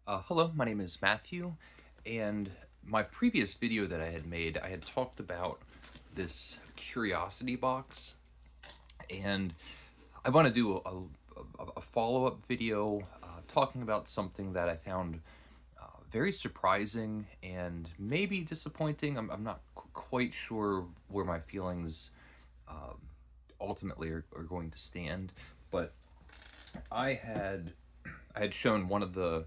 Hello, my name is Matthew, and my previous video that I had made, I had talked about this curiosity box, and I want to do a follow-up video talking about something that I found very surprising and maybe disappointing. I'm not quite sure where my feelings ultimately are going to stand, but I had I had shown one of the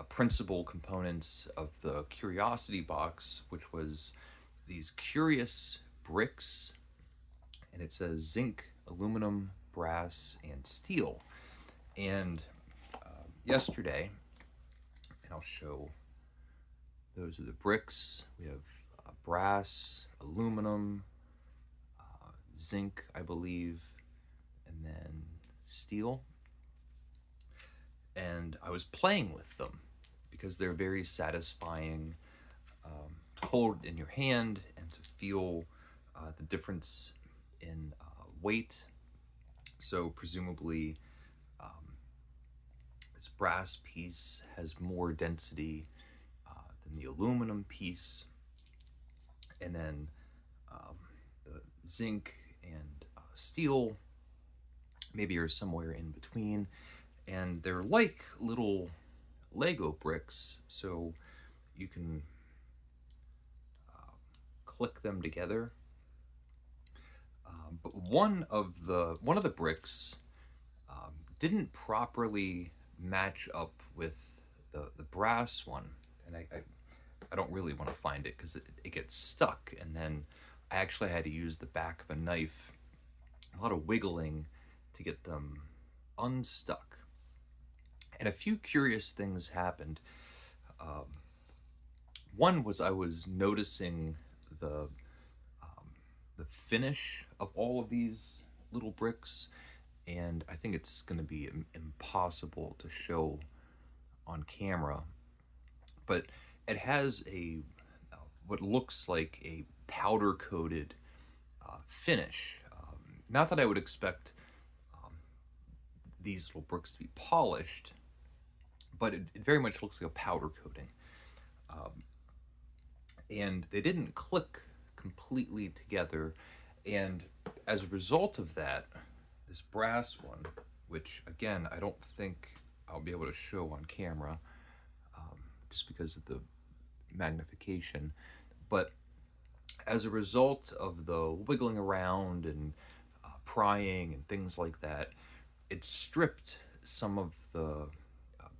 principal components of the Curiosity box, which was these curious bricks, and it says zinc, aluminum, brass, and steel. And yesterday, and I'll show those are the bricks. We have brass, aluminum, zinc, I believe, and then steel. And I was playing with them because they're very satisfying to hold in your hand and to feel the difference in weight. So presumably this brass piece has more density than the aluminum piece, and then the zinc and steel maybe are somewhere in between, and they're like little Lego bricks, so you can click them together. But one of the bricks didn't properly match up with the brass one, and I don't really want to find it because it gets stuck, and then I actually had to use the back of a knife, a lot of wiggling to get them unstuck. And a few curious things happened. One was I was noticing the the finish of all of these little bricks, and I think it's going to be impossible to show on camera, but it has a what looks like a powder coated finish. Not that I would expect these little bricks to be polished, but it very much looks like a powder coating. And they didn't click completely together, and as a result of that, this brass one, which again I don't think I'll be able to show on camera just because of the magnification, but as a result of the wiggling around and prying and things like that, it stripped some of the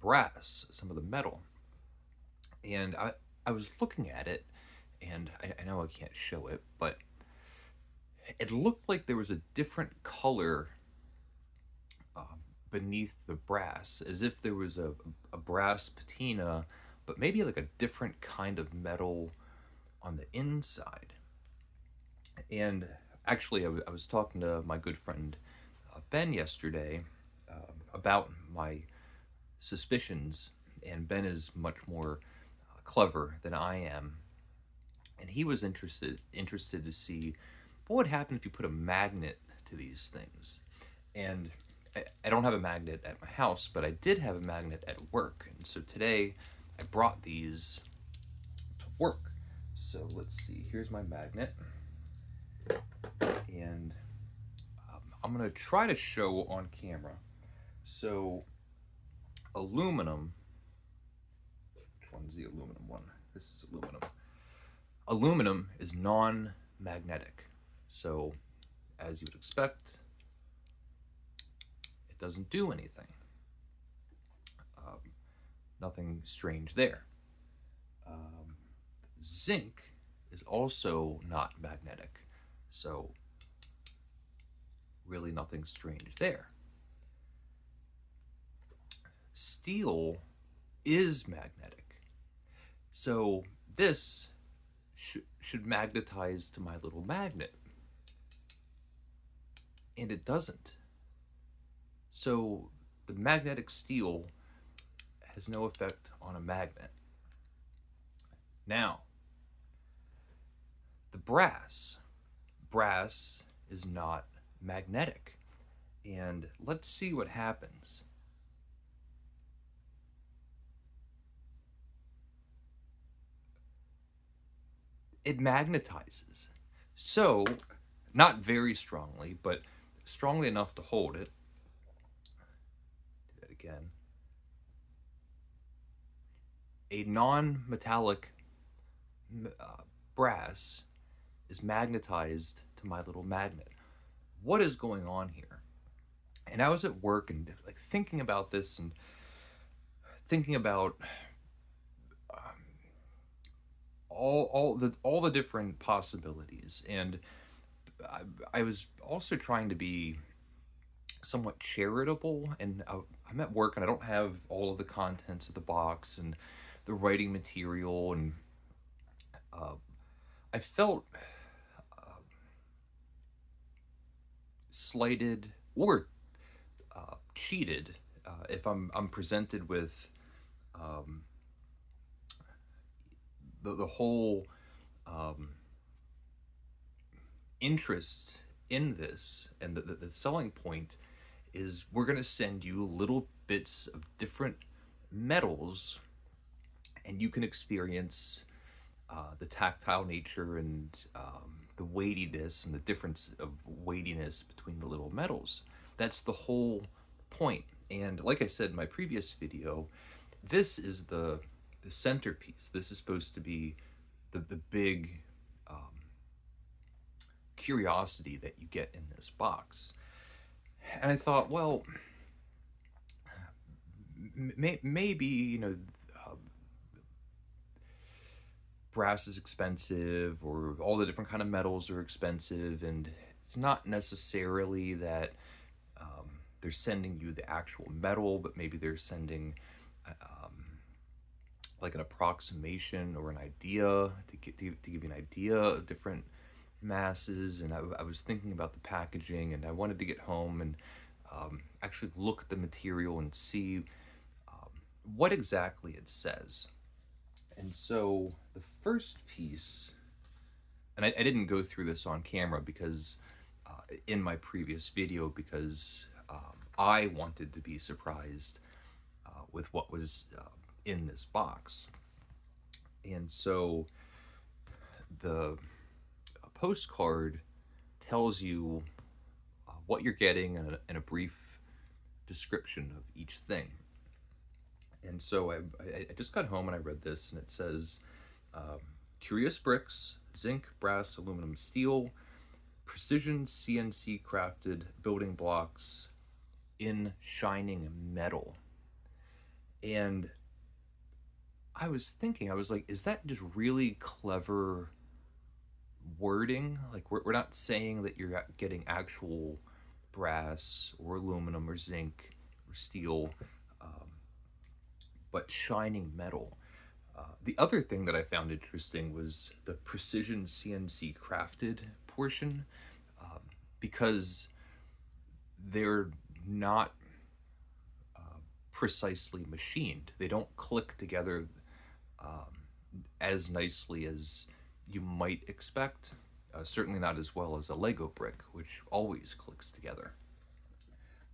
brass, some of the metal. And I was looking at it, and I know I can't show it, but it looked like there was a different color beneath the brass, as if there was a brass patina, but maybe like a different kind of metal on the inside. And actually, I was talking to my good friend Ben yesterday about my suspicions, and Ben is much more clever than I am, and he was interested to see what would happen if you put a magnet to these things. And I don't have a magnet at my house, but I did have a magnet at work, and so today I brought these to work. So let's see, here's my magnet, and I'm gonna try to show on camera. So aluminum, which one's the aluminum one? This is aluminum. Aluminum is non-magnetic, so as you would expect, it doesn't do anything. Nothing strange there. Zinc is also not magnetic, so really nothing strange there. Steel is magnetic, so this should magnetize to my little magnet, and it doesn't. So the magnetic steel has no effect on a magnet. Now, the brass is not magnetic, and let's see what happens. it magnetizes. So, not very strongly, but strongly enough to hold it. Do that again. A non-metallic brass is magnetized to my little magnet. What is going on here? And I was at work and like thinking about this and thinking about all the different possibilities, and I was also trying to be somewhat charitable. And I'm at work and I don't have all of the contents of the box and the writing material, and I felt slighted or cheated if I'm presented with the whole interest in this. And the selling point is we're going to send you little bits of different metals, and you can experience the tactile nature and the weightiness and the difference of weightiness between the little metals. That's the whole point. And like I said in my previous video, this is the centerpiece. This is supposed to be the big curiosity that you get in this box. And I thought, well, maybe, you know, brass is expensive, or all the different kind of metals are expensive, and it's not necessarily that they're sending you the actual metal, but maybe they're sending like an approximation or an idea to give you an idea of different masses. And I was thinking about the packaging, and I wanted to get home and actually look at the material and see what exactly it says. And so the first piece, and I didn't go through this on camera because in my previous video, because I wanted to be surprised with what was in this box. And so the postcard tells you what you're getting and a brief description of each thing. And so I just got home and I read this, and it says, curious bricks, zinc, brass, aluminum, steel, precision CNC crafted building blocks in shining metal. And I was thinking, I was like, is that just really clever wording? Like, we're not saying that you're getting actual brass or aluminum or zinc or steel, but shining metal. The other thing that I found interesting was the precision CNC crafted portion, because they're not precisely machined. They don't click together as nicely as you might expect. Certainly not as well as a Lego brick, which always clicks together.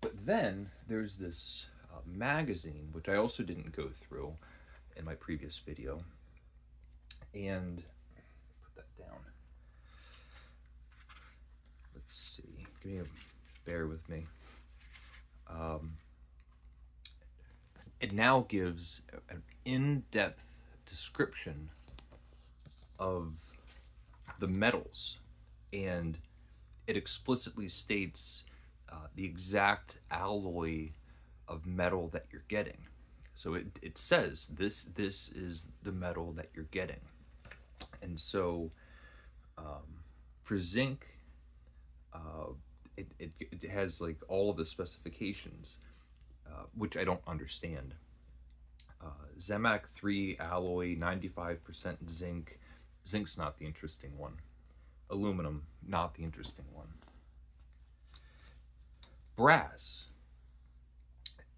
But then there's this magazine, which I also didn't go through in my previous video. And put that down. Let's see. Bear with me. It now gives an in-depth description of the metals, and it explicitly states the exact alloy of metal that you're getting. So it says this is the metal that you're getting. And so for zinc, it has like all of the specifications, which I don't understand. Zemac 3 alloy, 95% zinc. Zinc's not the interesting one. Aluminum, not the interesting one. Brass.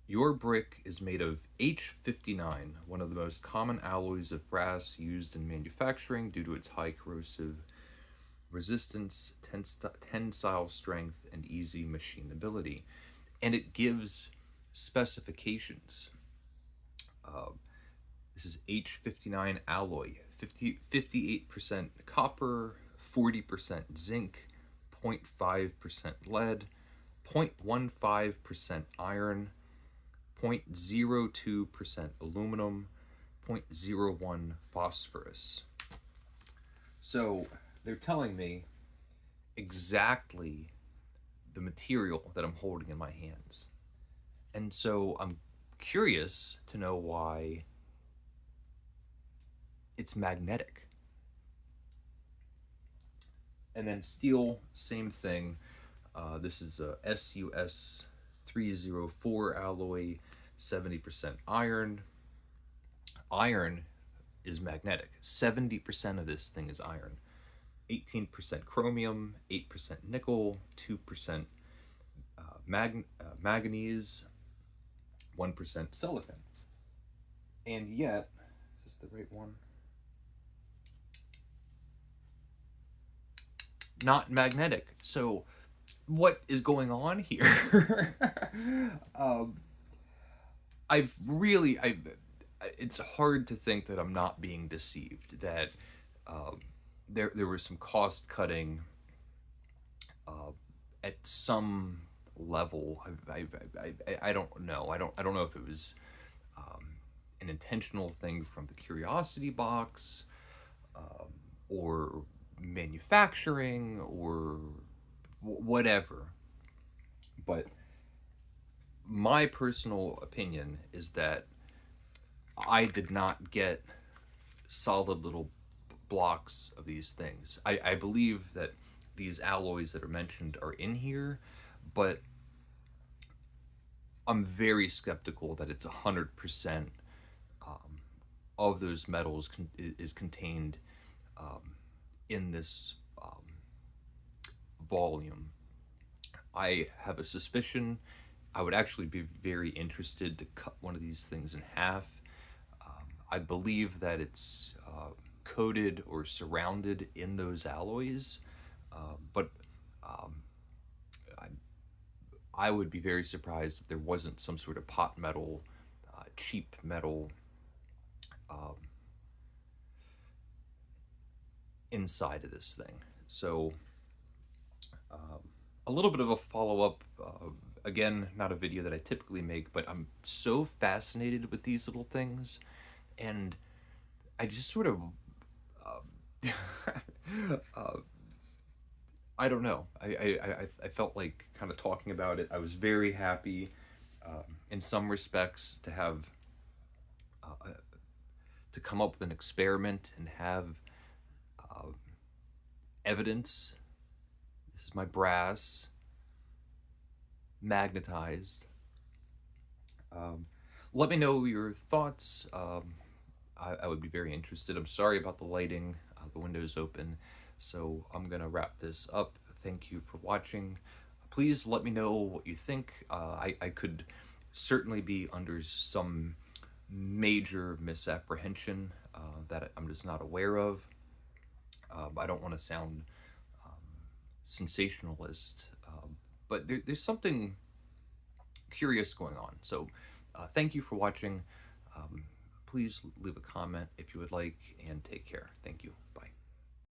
Your brick is made of H59, one of the most common alloys of brass used in manufacturing due to its high corrosive resistance, tensile strength, and easy machinability. And it gives specifications. This is H59 alloy, 58% copper, 40% zinc, 0.5% lead, 0.15% iron, 0.02% aluminum, 0.01 phosphorus. So they're telling me exactly the material that I'm holding in my hands. And so I'm curious to know why it's magnetic. And then steel, same thing. This is a SUS 304 alloy, 70% iron. Iron is magnetic. 70% of this thing is iron. 18% chromium, 8% nickel, 2% manganese, 1% silicon. And yet, is this the right one? Not magnetic. So, what is going on here? It's hard to think that I'm not being deceived, that there was some cost cutting at some level. I don't know. I don't know if it was an intentional thing from the Curiosity Box, or manufacturing, or whatever. But my personal opinion is that I did not get solid little blocks of these things. I believe that these alloys that are mentioned are in here, but I'm very skeptical that it's 100% of those metals is contained in this volume. I have a suspicion. I would actually be very interested to cut one of these things in half. I believe that it's coated or surrounded in those alloys, but I would be very surprised if there wasn't some sort of pot metal, cheap metal inside of this thing. So a little bit of a follow-up, again, not a video that I typically make, but I'm so fascinated with these little things, and I just sort of I don't know. I felt like kind of talking about it. I was very happy, in some respects, to have to come up with an experiment and have evidence. This is my brass, magnetized. Let me know your thoughts. I would be very interested. I'm sorry about the lighting. The window's open. So I'm going to wrap this up. Thank you for watching. Please let me know what you think. I could certainly be under some major misapprehension that I'm just not aware of. I don't want to sound sensationalist, but there's something curious going on. So thank you for watching. Please leave a comment if you would like, and take care. Thank you. Bye.